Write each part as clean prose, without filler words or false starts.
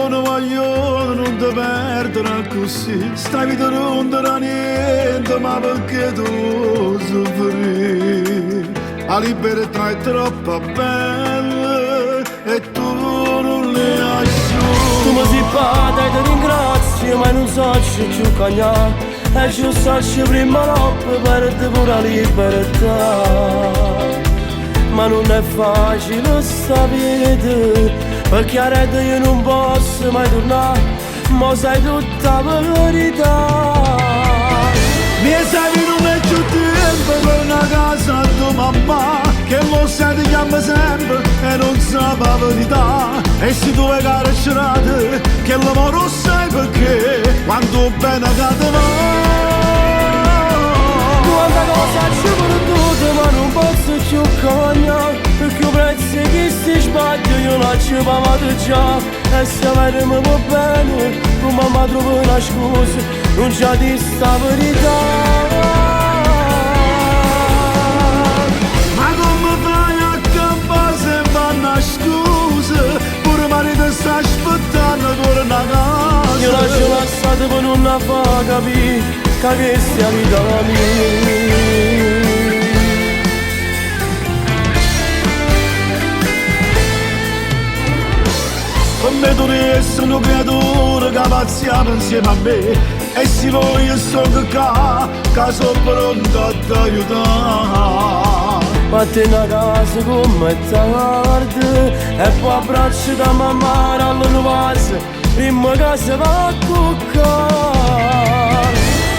non voglio non ti perdere così. Stai vita non darà niente, ma perché tu soffri? La libertà è troppo bella e tu non le hai su. Tu mi sei pata e ti ringrazio, ma non so se più cagnare. E ci so prima notte per te pure la libertà. Ma non è facile sapere, perché a rete io non posso mai tornare, ma sai tutta la verità. Mi sai non è più tempo per una casa a tua mamma, che lo sai ti chiama sempre e non sa la verità. E se tu hai carcerate, che l'amore lo sai perché, quando bene cade va. Quanta cosa ci ho perduto, ma non posso più cambiare, perché prezzo che si sbaglia io non ci pavate già. E se vedremo va bene, come mamma trova una scusa, non c'è di sta verità. Ma come fai a campare se vanno a scusa, pure marito sta aspettando per una casa. Io lascio passare per non la fa capire che sia vita la mia. Come tu essere una creatura che pazziamo insieme a me, e se voglio sto che sono pronto a ti aiutare. Ma te una casa come tardi, e poi abbraccio da mamma alla vase, prima che si va a cuccare.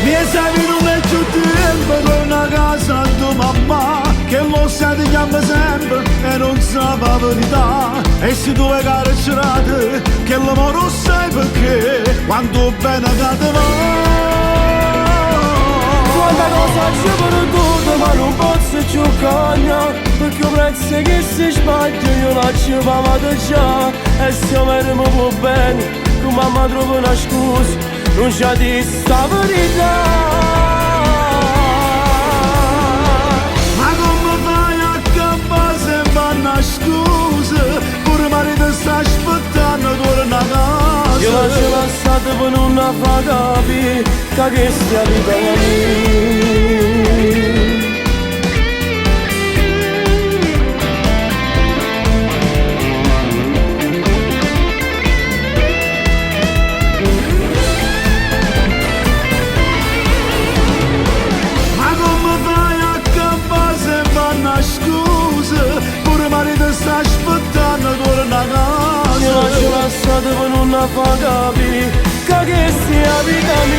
Mi sai che non è più tempo per una casa a tua mamma, che lo sai ti chiama sempre e non sa la verità. E se tu hai carcerate, che l'amore lo sai perché, quando bene cade va. Quanta cosa ci ho perduto, ma non posso più cambiare, perché prezzo che si sbaglia io non ci pavate già. E se vedremo va bene, come mamma trova una scusa, non c'è di sta verità. Ma come fai a campare se vanno a scusa, pure marito sta aspettando per una casa. Io lascio passate per non la fa capire che sia vita la mia. Sta aspettando per una casa. Io lascio passate per non la fa capire che sia vita mia.